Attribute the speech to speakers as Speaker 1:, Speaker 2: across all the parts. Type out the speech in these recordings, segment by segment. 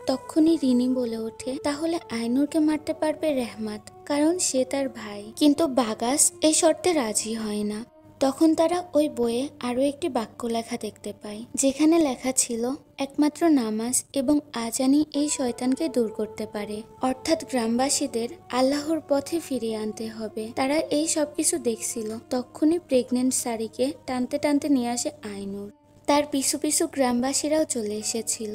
Speaker 1: তখনই রিনি বলে ওঠে, তাহলে আইনুরকে মারতে পারবে রেহমাত, কারণ সে তার ভাই। কিন্তু বাগাস এই শর্তে রাজি হয় না। তখন তারা ওই বইয়ে আরো একটি বাক্য লেখা দেখতে পায়, যেখানে লেখা ছিল একমাত্র নামাজ এবং আজানই এই শয়তানকে দূর করতে পারে, অর্থাৎ গ্রামবাসীদের আল্লাহর পথে ফিরিয়ে আনতে হবে। তারা এই সবকিছু দেখছিল, তখনই প্রেগনেন্ট সারিকে টানতে টানতে নিয়ে আসে আইনুর। তার পিছু পিছু গ্রামবাসীরাও চলে এসেছিল।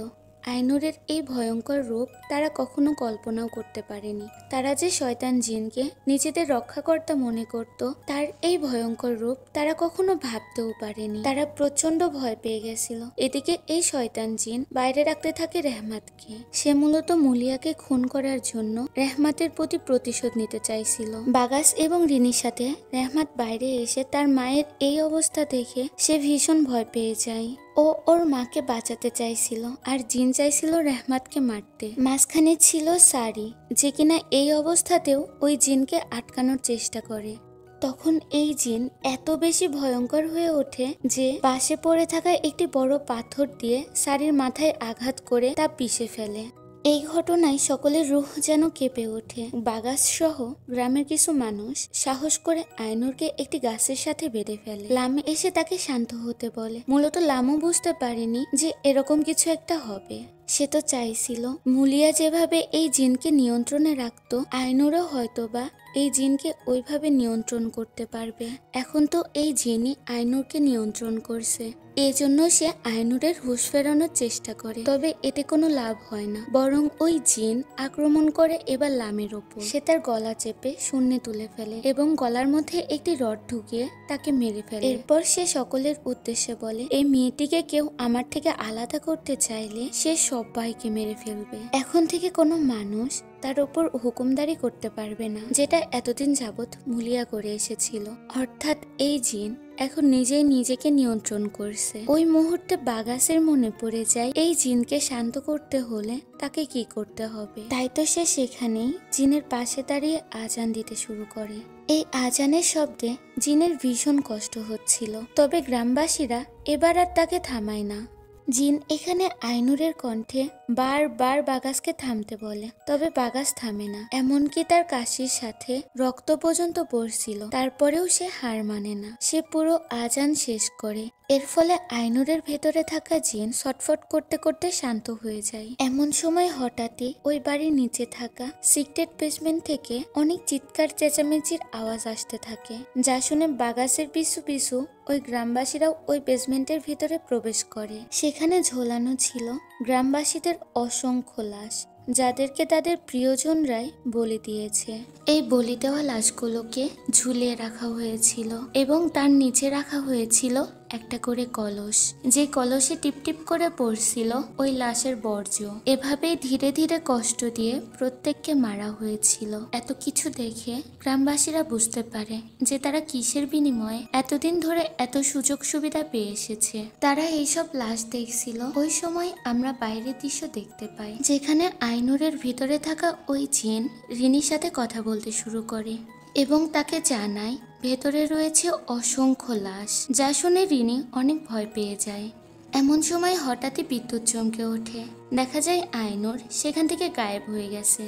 Speaker 1: আইনুরের এই ভয়ঙ্কর রূপ তারা কখনো কল্পনাও করতে পারেনি। তারা যে শয়তান জিনকে নিজেদের রক্ষাকর্তা মনে করত, তার এই ভয়ঙ্কর রূপ তারা কখনো ভাবতেও পারেনি। তারা প্রচন্ড ভয় পেয়ে গেছিল। এদিকে এই শয়তান জিন বাইরে রাখতে থাকে রেহমাতকে। সে মূলত মুলিয়াকে খুন করার জন্য রেহমাতের প্রতি প্রতিশোধ নিতে চাইছিল। বাগাস এবং রিনির সাথে রেহমাত বাইরে এসে তার মায়ের এই অবস্থা দেখে সে ভীষণ ভয় পেয়ে যায়। ও ওর মাকে বাঁচাতে চাইছিল, আর জিন চাইছিল রেহমাতকে মারতে। মাঝখানে ছিল সারি, যে কিনা এই অবস্থাতেও ওই জিনকে আটকানোর চেষ্টা করে। তখন এই জিন এত বেশি ভয়ঙ্কর হয়ে ওঠে যে পাশে পড়ে থাকা একটি বড় পাথর দিয়ে সারির মাথায় আঘাত করে তা পিষে ফেলে। এই ঘটনায় সকলের রুহ যেন কেঁপে ওঠে। বাগাস সহ গ্রামের কিছু মানুষ সাহস করে আইনুরকে একটি গাছের সাথে বেঁধে ফেলে। লামে এসে তাকে শান্ত হতে বলে। মূলত লামও বুঝতে পারেনি যে এরকম কিছু একটা হবে। সে তো চাইছিল মুলিয়া যেভাবে এই জিনকে নিয়ন্ত্রণে রাখতো, আইনুরও হয়তোবা এই জিনকে ওইভাবে নিয়ন্ত্রণ করতে পারবে। এখন তো এই জিনই আইনুরকে নিয়ন্ত্রণ করছে। এই জন্য সে আইনুরের হুঁশ ফেরানোর চেষ্টা করে, তবে এতে কোনো লাভ হয় না। বরং ওই জিন আক্রমণ করে এবার লামের ওপর। সে তার গলা চেপে শূন্যে তুলে ফেলে এবং গলার মধ্যে একটি রড ঢুকিয়ে তাকে মেরে ফেলে। এরপর সে সকলের উদ্দেশ্যে বলে, এই মেয়েটিকে কেউ আমার থেকে আলাদা করতে চাইলে সে সবাইকে মেরে ফেলবে। এখন থেকে কোনো মানুষ তার উপর হুকুমদারি করতে পারবে না, যেটা এতদিন যাবৎ মুলিয়া করে এসেছিল। অর্থাৎ এই জিন এখন নিজেই নিজেকে নিয়ন্ত্রণ করছে। ওই মুহূর্তে বাগাসের মনে পড়ে যায় এই জিনকে শান্ত করতে হলে তাকে কি করতে হবে। তাই তো সে সেখানেই জিনের পাশে দাঁড়িয়ে আজান দিতে শুরু করে। এই আজানের শব্দে জিনের ভীষণ কষ্ট হচ্ছিল, তবে গ্রামবাসীরা এবার আর তাকে থামায় না। জিন এখানে আইনুরের কণ্ঠে বারবার বাগাসকে থামতে বলে, তবে বাগাস থামে না। এমনকি তার কাশির সাথে রক্ত পর্যন্ত পড়ছিল, তারপরেও সে হার মানে না। সে পুরো আজান শেষ করে। এর ফলে আইনুরের ভেতরে থাকা জিন ছটফট করতে করতে শান্ত হয়ে যায়। এমন সময় হঠাৎই ওই বাড়ির নিচে থাকা সিক্রেট বেসমেন্ট থেকে অনেক চিৎকার চেঁচামেচির আওয়াজ আসতে থাকে, যা শুনে বাগাসের পিছু পিছু ওই গ্রামবাসীরাও ওই বেসমেন্টের ভিতরে প্রবেশ করে। সেখানে ঝোলানো ছিল গ্রামবাসীদের অসংখ্য লাশ, যাদেরকে তাদের প্রিয়জনরাই বলি দিয়েছে। এই বলি দেওয়া লাশগুলোকে ঝুলিয়ে রাখা হয়েছিল এবং তার নিচে রাখা হয়েছিল একটা করে কলস, যে কলসে টিপটিপ করে পড়ছিল ওই লাশের বর্জ্য। এভাবেই ধীরে ধীরে কষ্ট দিয়ে প্রত্যেককে মারা হয়েছিল। এত কিছু দেখে গ্রামবাসীরা বুঝতে পারে যে তারা কিসের বিনিময়ে এতদিন ধরে এত সুযোগ সুবিধা পেয়ে এসেছে। তারা এইসব লাশ দেখছিল। ওই সময় আমরা বাইরের দৃশ্য দেখতে পাই, যেখানে আইনুরের ভিতরে থাকা ওই জিন রিনির সাথে কথা বলতে শুরু করে এবং তাকে জানায় ভেতরে রয়েছে অসংখ্য লাশ, যা শুনে রিনি অনেক ভয় পেয়ে যায়। এমন সময় হঠাৎই বিদ্যুৎ চমকে ওঠে। দেখা যায় আইনুর সেখান থেকে গায়েব হয়ে গেছে।